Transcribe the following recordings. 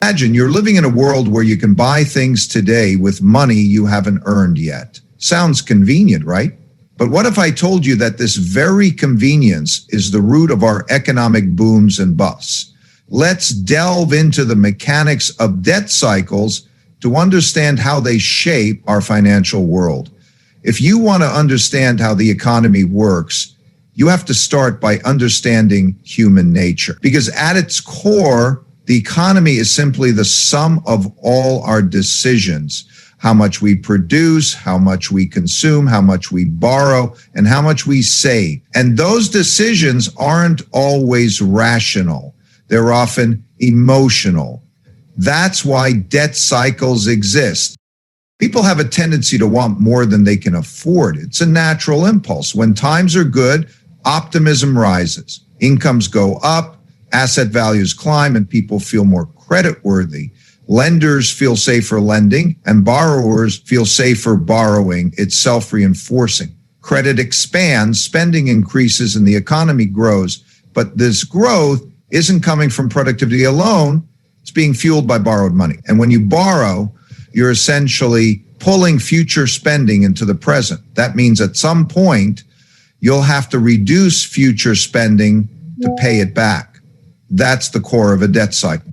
Imagine you're living in a world where you can buy things today with money you haven't earned yet. Sounds convenient, right? But what if I told you that this very convenience is the root of our economic booms and busts? Let's delve into the mechanics of debt cycles to understand how they shape our financial world. If you want to understand how the economy works, you have to start by understanding human nature. Because at its core, the economy is simply the sum of all our decisions. How much we produce, how much we consume, how much we borrow, and how much we save. And those decisions aren't always rational. They're often emotional. That's why debt cycles exist. People have a tendency to want more than they can afford. It's a natural impulse. When times are good, optimism rises. Incomes go up, asset values climb, and people feel more creditworthy. Lenders feel safer lending, and borrowers feel safer borrowing. It's self-reinforcing. Credit expands, spending increases, and the economy grows. But this growth isn't coming from productivity alone. It's being fueled by borrowed money. And when you borrow, you're essentially pulling future spending into the present. That means at some point, you'll have to reduce future spending to pay it back. That's the core of a debt cycle.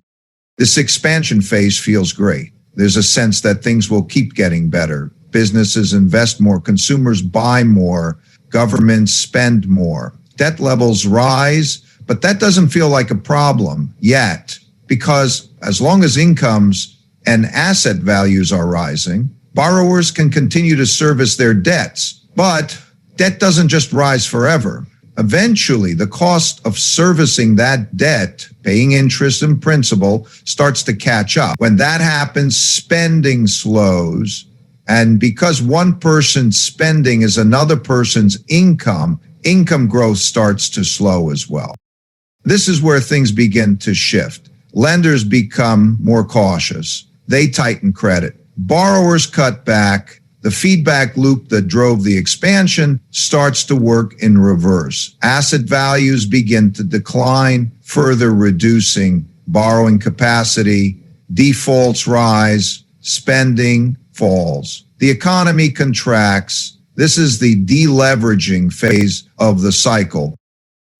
This expansion phase feels great. There's a sense that things will keep getting better. Businesses invest more, consumers buy more, governments spend more. Debt levels rise, but that doesn't feel like a problem yet, because as long as incomes and asset values are rising, borrowers can continue to service their debts. But debt doesn't just rise forever. Eventually, the cost of servicing that debt, paying interest and principal, starts to catch up. When that happens, spending slows. And because one person's spending is another person's income growth starts to slow as well. This is where things begin to shift. Lenders become more cautious. They tighten credit. Borrowers cut back. The feedback loop that drove the expansion starts to work in reverse. Asset values begin to decline, further reducing borrowing capacity. Defaults rise, spending falls. The economy contracts. This is the deleveraging phase of the cycle.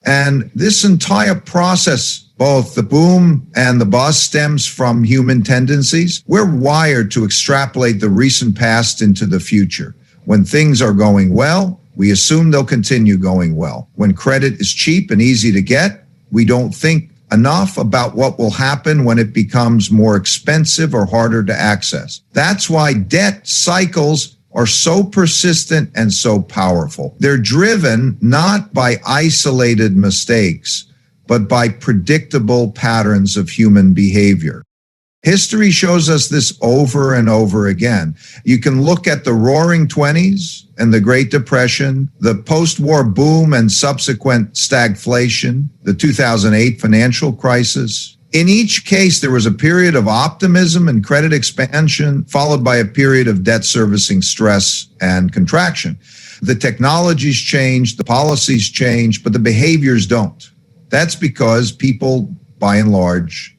And this entire process, both the boom and the bust, stems from human tendencies. We're wired to extrapolate the recent past into the future. When things are going well, we assume they'll continue going well. When credit is cheap and easy to get, we don't think enough about what will happen when it becomes more expensive or harder to access. That's why debt cycles are so persistent and so powerful. They're driven not by isolated mistakes, but by predictable patterns of human behavior. History shows us this over and over again. You can look at the Roaring '20s and the Great Depression, the post-war boom and subsequent stagflation, the 2008 financial crisis. In each case, there was a period of optimism and credit expansion, followed by a period of debt servicing stress and contraction. The technologies change, the policies change, but the behaviors don't. That's because people, by and large,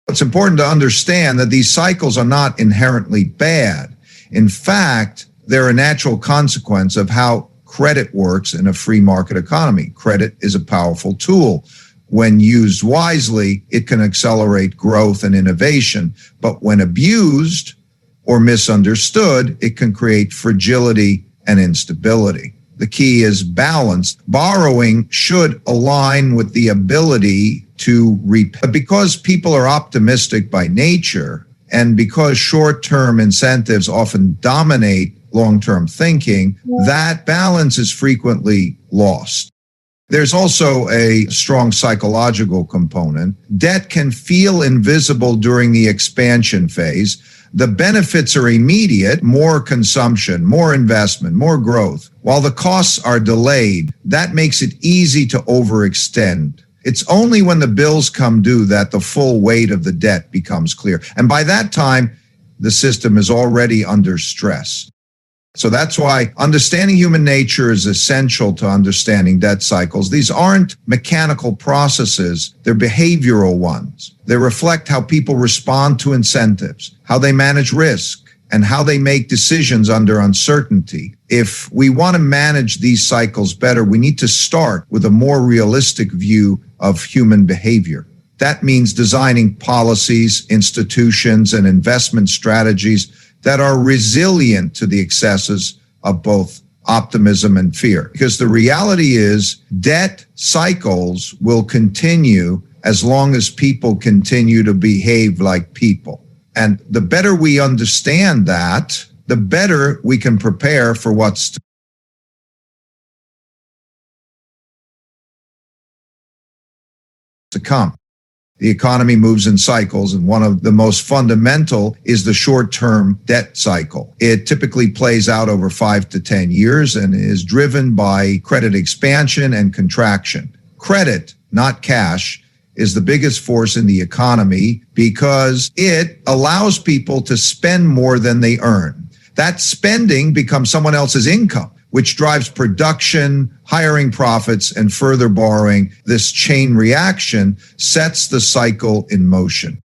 it's important to understand that these cycles are not inherently bad. In fact, they're a natural consequence of how credit works in a free market economy. Credit is a powerful tool. When used wisely, it can accelerate growth and innovation. But when abused or misunderstood, it can create fragility and instability. The key is balance. Borrowing should align with the ability to repay. But because people are optimistic by nature, and because short-term incentives often dominate long-term thinking, that balance is frequently lost. There's also a strong psychological component. Debt can feel invisible during the expansion phase. The benefits are immediate: more consumption, more investment, more growth. While the costs are delayed, that makes it easy to overextend. It's only when the bills come due that the full weight of the debt becomes clear. And by that time, the system is already under stress. So that's why understanding human nature is essential to understanding debt cycles. These aren't mechanical processes, they're behavioral ones. They reflect how people respond to incentives, how they manage risk, and how they make decisions under uncertainty. If we want to manage these cycles better, we need to start with a more realistic view of human behavior. That means designing policies, institutions, and investment strategies that are resilient to the excesses of both optimism and fear. Because the reality is debt cycles will continue as long as people continue to behave like people. And the better we understand that, the better we can prepare for what's to come. The economy moves in cycles, and one of the most fundamental is the short-term debt cycle. It typically plays out over 5 to 10 years and is driven by credit expansion and contraction. Credit, not cash, is the biggest force in the economy because it allows people to spend more than they earn. That spending becomes someone else's income, which drives production, hiring profits, and further borrowing. This chain reaction sets the cycle in motion.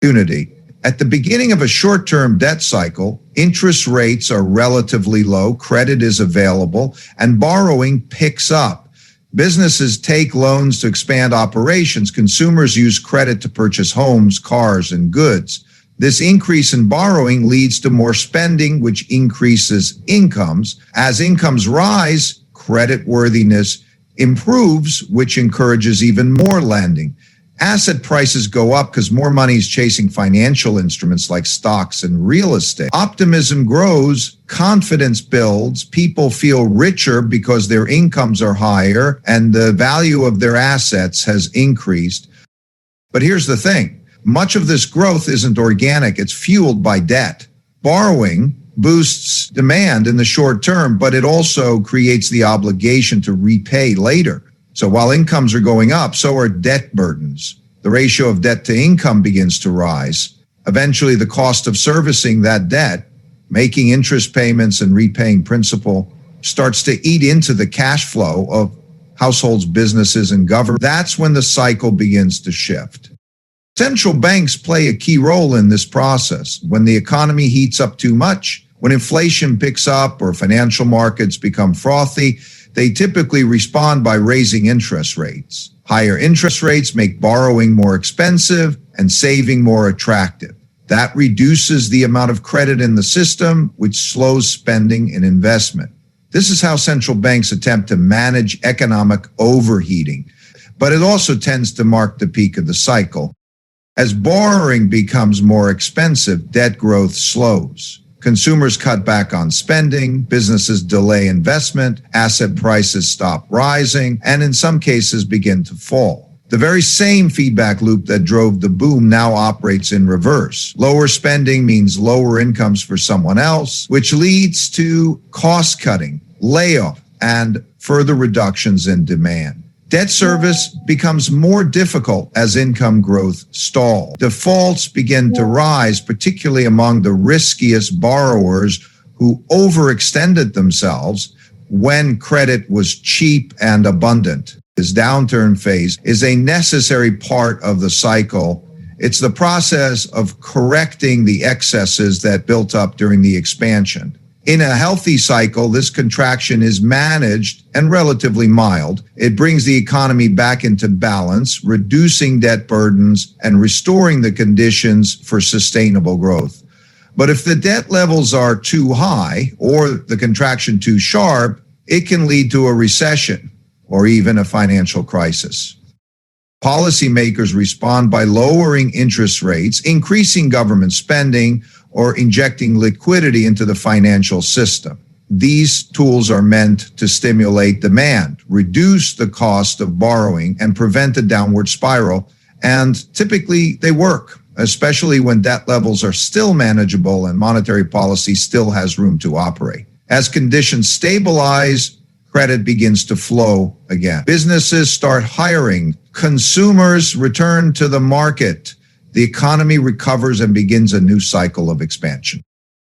Opportunity. At the beginning of a short-term debt cycle, interest rates are relatively low, credit is available, and borrowing picks up. Businesses take loans to expand operations. Consumers use credit to purchase homes, cars, and goods. This increase in borrowing leads to more spending, which increases incomes. As incomes rise, creditworthiness improves, which encourages even more lending. Asset prices go up because more money is chasing financial instruments like stocks and real estate. Optimism grows, confidence builds, people feel richer because their incomes are higher and the value of their assets has increased. But here's the thing. Much of this growth isn't organic. It's fueled by debt. Borrowing boosts demand in the short term, but it also creates the obligation to repay later. So while incomes are going up, so are debt burdens. The ratio of debt to income begins to rise. Eventually, the cost of servicing that debt, making interest payments and repaying principal, starts to eat into the cash flow of households, businesses, and government. That's when the cycle begins to shift. Central banks play a key role in this process. When the economy heats up too much, when inflation picks up or financial markets become frothy, they typically respond by raising interest rates. Higher interest rates make borrowing more expensive and saving more attractive. That reduces the amount of credit in the system, which slows spending and investment. This is how central banks attempt to manage economic overheating, but it also tends to mark the peak of the cycle. As borrowing becomes more expensive, debt growth slows. Consumers cut back on spending, businesses delay investment, asset prices stop rising, and in some cases begin to fall. The very same feedback loop that drove the boom now operates in reverse. Lower spending means lower incomes for someone else, which leads to cost cutting, layoff, and further reductions in demand. Debt service becomes more difficult as income growth stalls. Defaults begin to rise, particularly among the riskiest borrowers who overextended themselves when credit was cheap and abundant. This downturn phase is a necessary part of the cycle. It's the process of correcting the excesses that built up during the expansion. In a healthy cycle, this contraction is managed and relatively mild. It brings the economy back into balance, reducing debt burdens and restoring the conditions for sustainable growth. But if the debt levels are too high or the contraction too sharp, it can lead to a recession or even a financial crisis. Policymakers respond by lowering interest rates, increasing government spending, or injecting liquidity into the financial system. These tools are meant to stimulate demand, reduce the cost of borrowing, and prevent a downward spiral. And typically they work, especially when debt levels are still manageable and monetary policy still has room to operate. As conditions stabilize, credit begins to flow again. Businesses start hiring. Consumers return to the market. The economy recovers and begins a new cycle of expansion.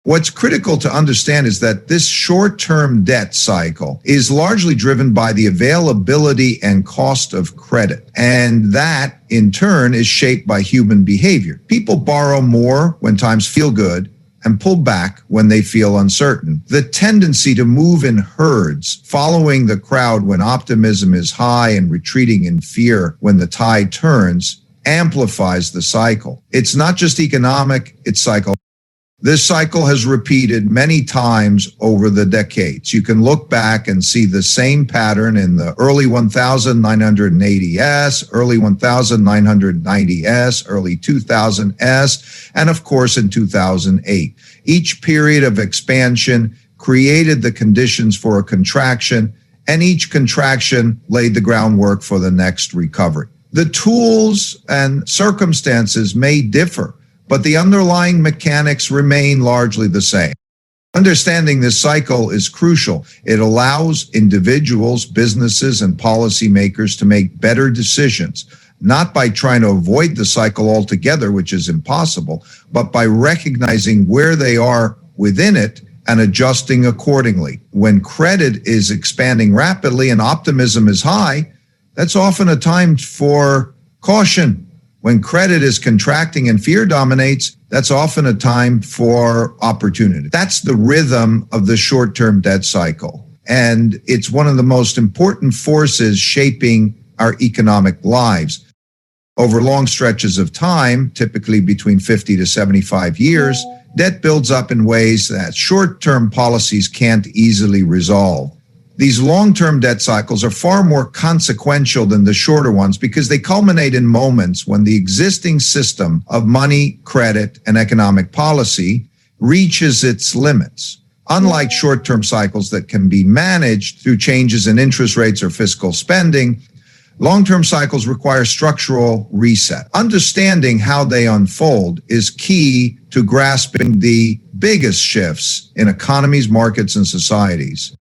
What's critical to understand is that this short-term debt cycle is largely driven by the availability and cost of credit. And that, in turn, is shaped by human behavior. People borrow more when times feel good and pull back when they feel uncertain. The tendency to move in herds, following the crowd when optimism is high and retreating in fear when the tide turns, amplifies the cycle. It's not just economic, it's psychological. This cycle has repeated many times over the decades. You can look back and see the same pattern in the early 1980s, early 1990s, early 2000s, and of course in 2008. Each period of expansion created the conditions for a contraction, and each contraction laid the groundwork for the next recovery. The tools and circumstances may differ, but the underlying mechanics remain largely the same. Understanding this cycle is crucial. It allows individuals, businesses, and policymakers to make better decisions, not by trying to avoid the cycle altogether, which is impossible, but by recognizing where they are within it and adjusting accordingly. When credit is expanding rapidly and optimism is high, that's often a time for caution. When credit is contracting and fear dominates, that's often a time for opportunity. That's the rhythm of the short-term debt cycle. And it's one of the most important forces shaping our economic lives. Over long stretches of time, typically between 50 to 75 years, debt builds up in ways that short-term policies can't easily resolve. These long-term debt cycles are far more consequential than the shorter ones because they culminate in moments when the existing system of money, credit, and economic policy reaches its limits. Unlike short-term cycles that can be managed through changes in interest rates or fiscal spending, long-term cycles require structural reset. Understanding how they unfold is key to grasping the biggest shifts in economies, markets, and societies.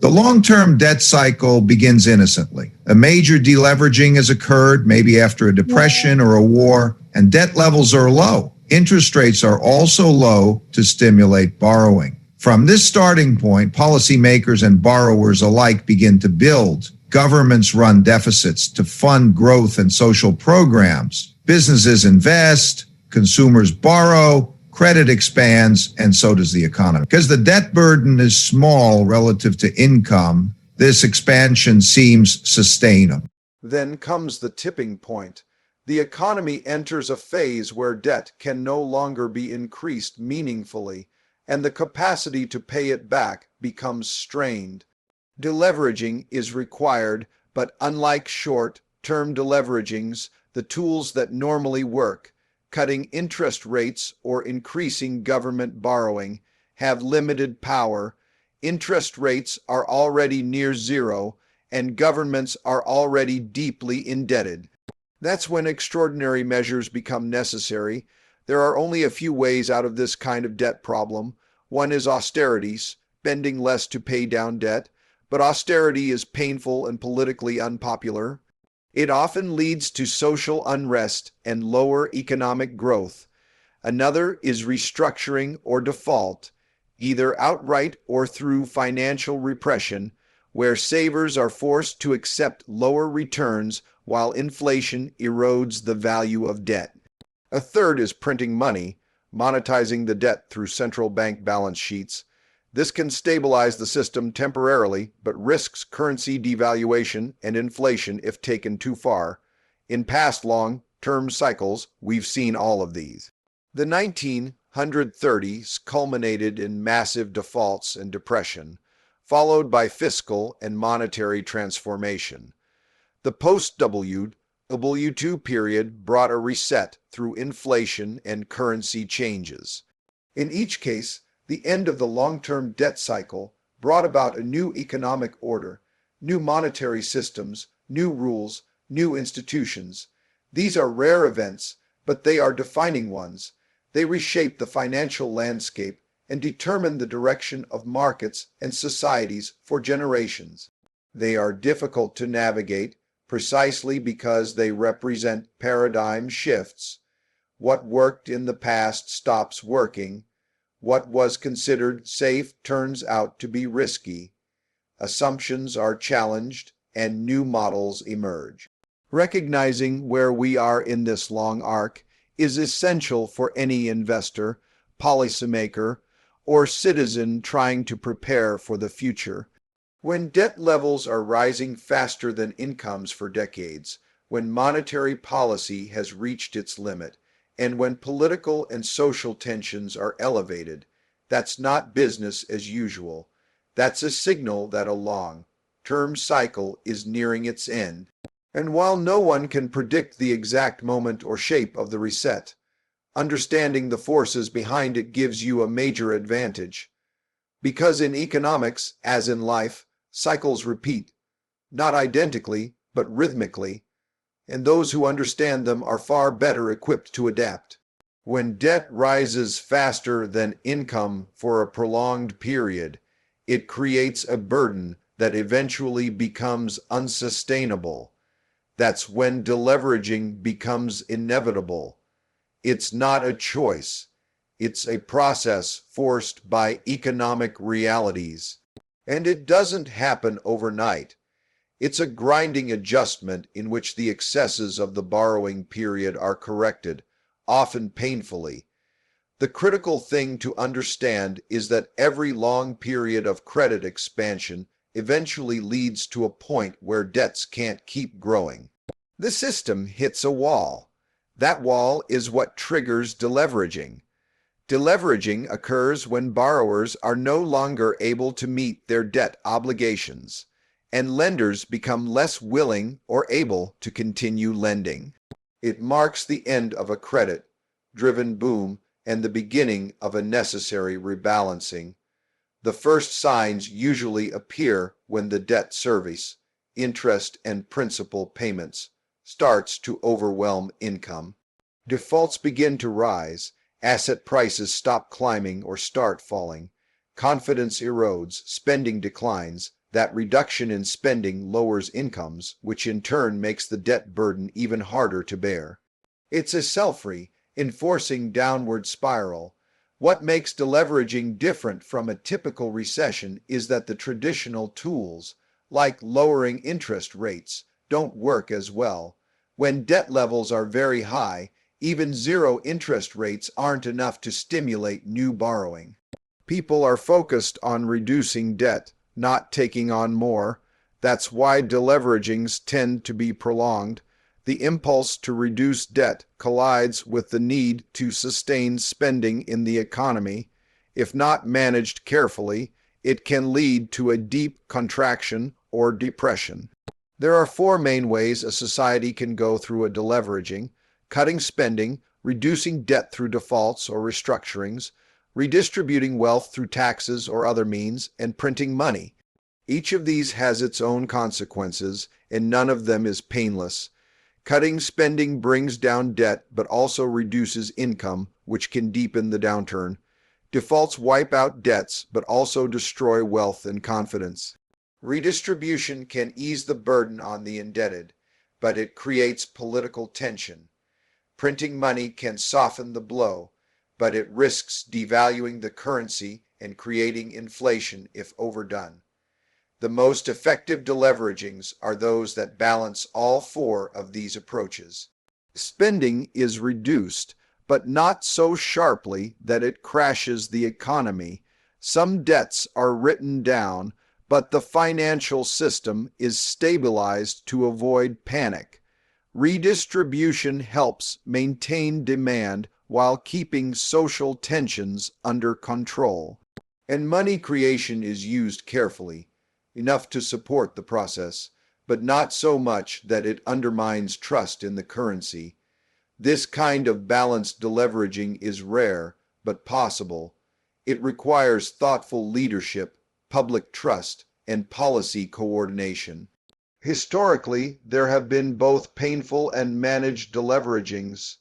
The long-term debt cycle begins innocently. A major deleveraging has occurred, maybe after a depression or a war, and debt levels are low. Interest rates are also low to stimulate borrowing. From this starting point, policymakers and borrowers alike begin to build. Governments run deficits to fund growth and social programs. Businesses invest, consumers borrow, credit expands, and so does the economy. Because the debt burden is small relative to income, this expansion seems sustainable. Then comes the tipping point. The economy enters a phase where debt can no longer be increased meaningfully, and the capacity to pay it back becomes strained. Deleveraging is required, but unlike short-term deleveragings, the tools that normally work, cutting interest rates or increasing government borrowing, have limited power. Interest rates are already near zero, and governments are already deeply indebted. That's when extraordinary measures become necessary. There are only a few ways out of this kind of debt problem. One is austerity, spending less to pay down debt, but austerity is painful and politically unpopular. It often leads to social unrest and lower economic growth. Another is restructuring or default, either outright or through financial repression, where savers are forced to accept lower returns while inflation erodes the value of debt. A third is printing money, monetizing the debt through central bank balance sheets. This can stabilize the system temporarily, but risks currency devaluation and inflation if taken too far. In past long-term cycles, we've seen all of these. The 1930s culminated in massive defaults and depression, followed by fiscal and monetary transformation. The post-WW2 period brought a reset through inflation and currency changes. In each case, the end of the long-term debt cycle brought about a new economic order, new monetary systems, new rules, new institutions. These are rare events, but they are defining ones. They reshape the financial landscape and determine the direction of markets and societies for generations. They are difficult to navigate precisely because they represent paradigm shifts. What worked in the past stops working. What was considered safe turns out to be risky. Assumptions are challenged and new models emerge. Recognizing where we are in this long arc is essential for any investor, policymaker, or citizen trying to prepare for the future. When debt levels are rising faster than incomes for decades, when monetary policy has reached its limit, and when political and social tensions are elevated, that's not business as usual. That's a signal that a long-term cycle is nearing its end. And while no one can predict the exact moment or shape of the reset, understanding the forces behind it gives you a major advantage. Because in economics, as in life, cycles repeat, not identically, but rhythmically, and those who understand them are far better equipped to adapt. When debt rises faster than income for a prolonged period, it creates a burden that eventually becomes unsustainable. That's when deleveraging becomes inevitable. It's not a choice. It's a process forced by economic realities. And it doesn't happen overnight. It's a grinding adjustment in which the excesses of the borrowing period are corrected, often painfully. The critical thing to understand is that every long period of credit expansion eventually leads to a point where debts can't keep growing. The system hits a wall. That wall is what triggers deleveraging. Deleveraging occurs when borrowers are no longer able to meet their debt obligations, and lenders become less willing or able to continue lending. It marks the end of a credit-driven boom and the beginning of a necessary rebalancing. The first signs usually appear when the debt service, interest and principal payments, starts to overwhelm income. Defaults begin to rise, asset prices stop climbing or start falling, confidence erodes, spending declines. That reduction in spending lowers incomes, which in turn makes the debt burden even harder to bear. It's a self-reinforcing downward spiral. What makes deleveraging different from a typical recession is that the traditional tools, like lowering interest rates, don't work as well. When debt levels are very high, even zero interest rates aren't enough to stimulate new borrowing. People are focused on reducing debt, not taking on more. That's why deleveragings tend to be prolonged. The impulse to reduce debt collides with the need to sustain spending in the economy. If not managed carefully, it can lead to a deep contraction or depression. There are four main ways a society can go through a deleveraging: cutting spending, reducing debt through defaults or restructurings, redistributing wealth through taxes or other means, and printing money. Each of these has its own consequences, and none of them is painless. Cutting spending brings down debt, but also reduces income, which can deepen the downturn. Defaults wipe out debts, but also destroy wealth and confidence. Redistribution can ease the burden on the indebted, but it creates political tension. Printing money can soften the blow, but it risks devaluing the currency and creating inflation if overdone. The most effective deleveragings are those that balance all four of these approaches. Spending is reduced, but not so sharply that it crashes the economy. Some debts are written down, but the financial system is stabilized to avoid panic. Redistribution helps maintain demand while keeping social tensions under control. And money creation is used carefully, enough to support the process, but not so much that it undermines trust in the currency. This kind of balanced deleveraging is rare, but possible. It requires thoughtful leadership, public trust, and policy coordination. Historically, there have been both painful and managed deleveragings.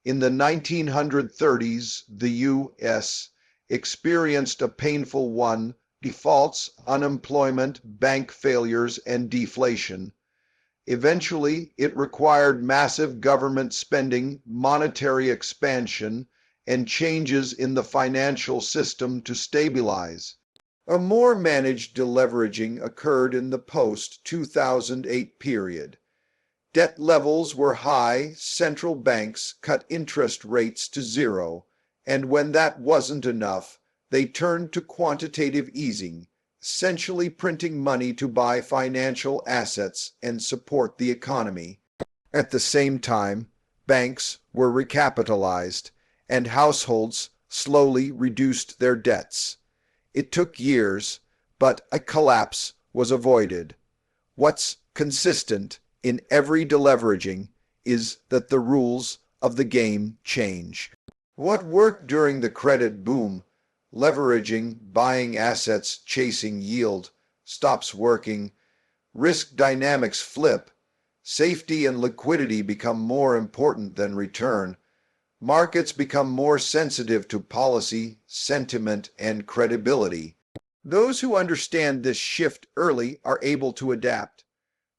In the 1930s, the U.S. experienced a painful one: defaults, unemployment, bank failures, and deflation. Eventually, it required massive government spending, monetary expansion, and changes in the financial system to stabilize. A more managed deleveraging occurred in the post-2008 period. Debt levels were high, central banks cut interest rates to zero, and when that wasn't enough, they turned to quantitative easing, essentially printing money to buy financial assets and support the economy. At the same time, banks were recapitalized, and households slowly reduced their debts. It took years, but a collapse was avoided. What's consistent in every deleveraging is that the rules of the game change. What worked during the credit boom, leveraging, buying assets, chasing yield, stops working. Risk dynamics flip. Safety and liquidity become more important than return. Markets become more sensitive to policy, sentiment, and credibility. Those who understand this shift early are able to adapt.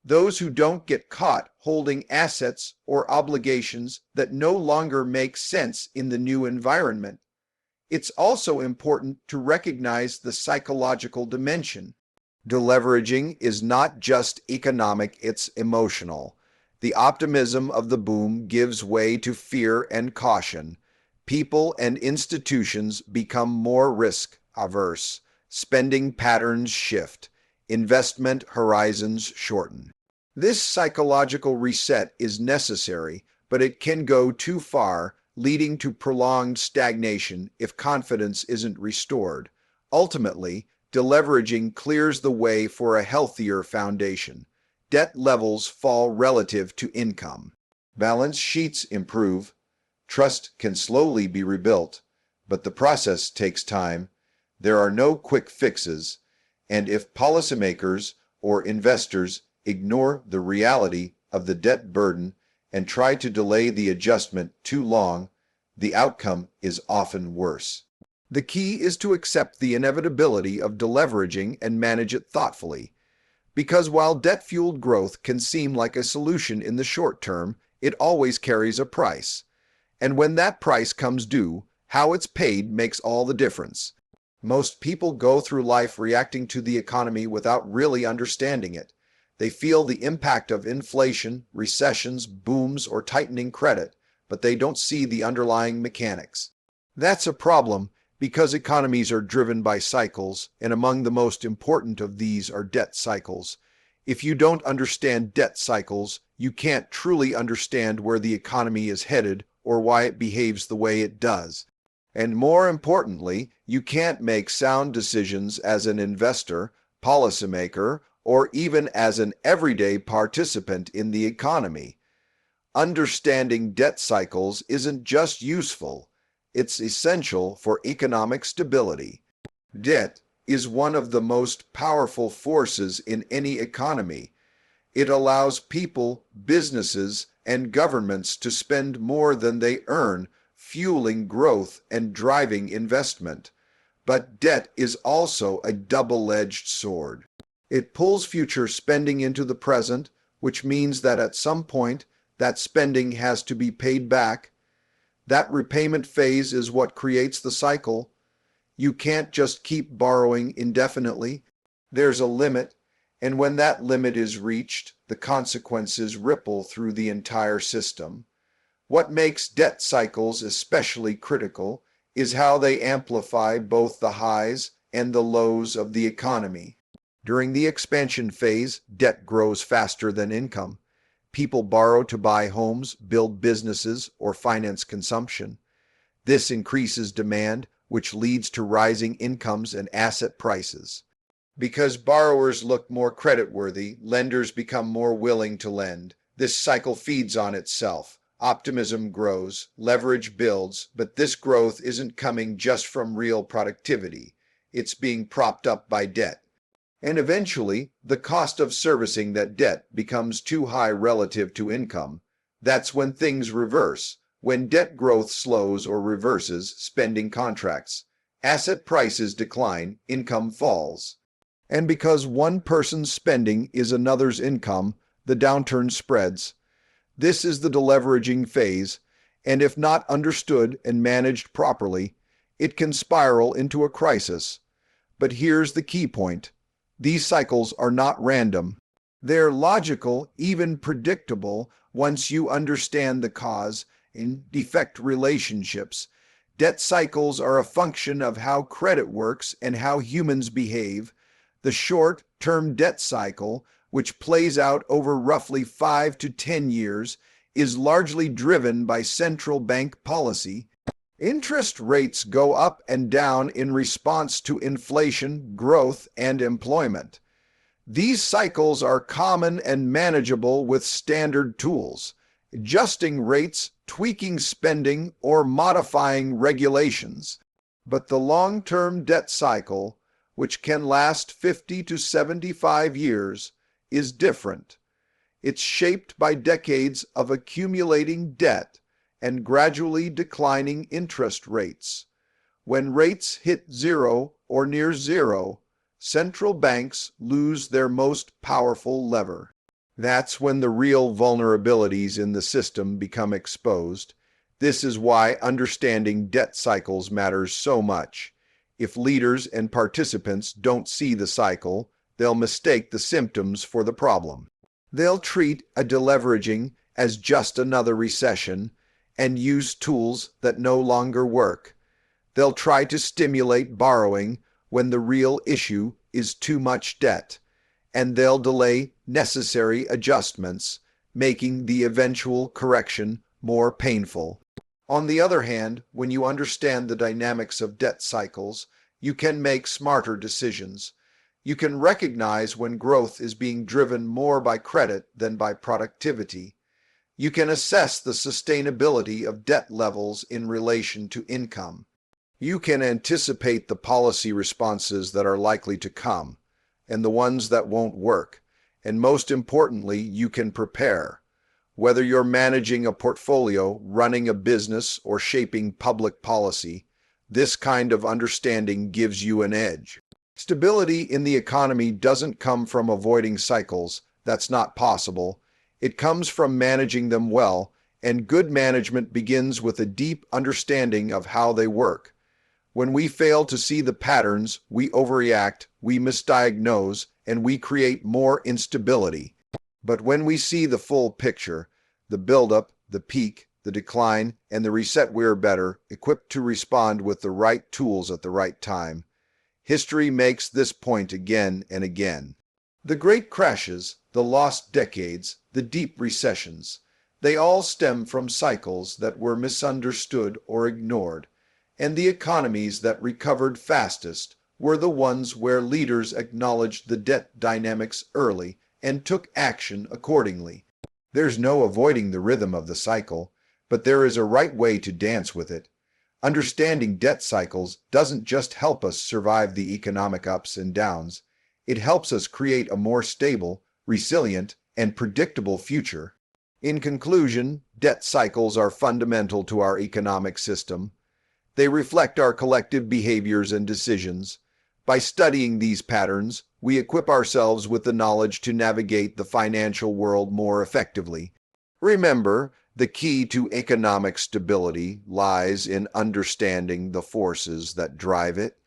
Those who don't get caught holding assets or obligations that no longer make sense in the new environment. It's also important to recognize the psychological dimension. Deleveraging is not just economic, it's emotional. The optimism of the boom gives way to fear and caution. People and institutions become more risk averse. Spending patterns shift. Investment horizons shorten. This psychological reset is necessary, but it can go too far, leading to prolonged stagnation if confidence isn't restored. Ultimately, deleveraging clears the way for a healthier foundation. Debt levels fall relative to income. Balance sheets improve. Trust can slowly be rebuilt, but the process takes time. There are no quick fixes, and if policymakers or investors ignore the reality of the debt burden and try to delay the adjustment too long, the outcome is often worse. The key is to accept the inevitability of deleveraging and manage it thoughtfully. Because while debt-fueled growth can seem like a solution in the short term, it always carries a price. And when that price comes due, how it's paid makes all the difference. Most people go through life reacting to the economy without really understanding it. They feel the impact of inflation, recessions, booms, or tightening credit, but they don't see the underlying mechanics. That's a problem because economies are driven by cycles, and among the most important of these are debt cycles. If you don't understand debt cycles, you can't truly understand where the economy is headed or why it behaves the way it does. And more importantly, you can't make sound decisions as an investor, policymaker, or even as an everyday participant in the economy. Understanding debt cycles isn't just useful, it's essential for economic stability. Debt is one of the most powerful forces in any economy. It allows people, businesses, and governments to spend more than they earn, fueling growth and driving investment. But debt is also a double-edged sword. It pulls future spending into the present, which means that at some point, that spending has to be paid back. That repayment phase is what creates the cycle. You can't just keep borrowing indefinitely. There's a limit, and when that limit is reached, the consequences ripple through the entire system. What makes debt cycles especially critical is how they amplify both the highs and the lows of the economy. During the expansion phase, debt grows faster than income. People borrow to buy homes, build businesses, or finance consumption. This increases demand, which leads to rising incomes and asset prices. Because borrowers look more creditworthy, lenders become more willing to lend. This cycle feeds on itself. Optimism grows, leverage builds, but this growth isn't coming just from real productivity. It's being propped up by debt. And eventually, the cost of servicing that debt becomes too high relative to income. That's when things reverse. When debt growth slows or reverses, spending contracts. Asset prices decline, income falls. And because one person's spending is another's income, the downturn spreads. This is the deleveraging phase, and if not understood and managed properly, it can spiral into a crisis. But here's the key point. These cycles are not random. They're logical, even predictable, once you understand the cause and effect relationships. Debt cycles are a function of how credit works and how humans behave. The short-term debt cycle, which plays out over roughly 5 to 10 years, is largely driven by central bank policy. Interest rates go up and down in response to inflation, growth, and employment. These cycles are common and manageable with standard tools, adjusting rates, tweaking spending, or modifying regulations. But the long-term debt cycle, which can last 50 to 75 years, is different. It's shaped by decades of accumulating debt and gradually declining interest rates. When rates hit zero or near zero, central banks lose their most powerful lever. That's when the real vulnerabilities in the system become exposed. This is why understanding debt cycles matters so much. If leaders and participants don't see the cycle, they'll mistake the symptoms for the problem. They'll treat a deleveraging as just another recession and use tools that no longer work. They'll try to stimulate borrowing when the real issue is too much debt, and they'll delay necessary adjustments, making the eventual correction more painful. On the other hand, when you understand the dynamics of debt cycles, you can make smarter decisions. You can recognize when growth is being driven more by credit than by productivity. You can assess the sustainability of debt levels in relation to income. You can anticipate the policy responses that are likely to come and the ones that won't work. And most importantly, you can prepare. Whether you're managing a portfolio, running a business, or shaping public policy, this kind of understanding gives you an edge. Stability in the economy doesn't come from avoiding cycles. That's not possible. It comes from managing them well, and good management begins with a deep understanding of how they work. When we fail to see the patterns, we overreact, we misdiagnose, and we create more instability. But when we see the full picture, the buildup, the peak, the decline, and the reset, we're better equipped to respond with the right tools at the right time. History makes this point again and again. The great crashes, the lost decades, the deep recessions, they all stem from cycles that were misunderstood or ignored. And the economies that recovered fastest were the ones where leaders acknowledged the debt dynamics early and took action accordingly. There's no avoiding the rhythm of the cycle, but there is a right way to dance with it. Understanding debt cycles doesn't just help us survive the economic ups and downs, it helps us create a more stable, resilient, and predictable future. In conclusion, debt cycles are fundamental to our economic system. They reflect our collective behaviors and decisions. By studying these patterns, we equip ourselves with the knowledge to navigate the financial world more effectively. Remember, the key to economic stability lies in understanding the forces that drive it.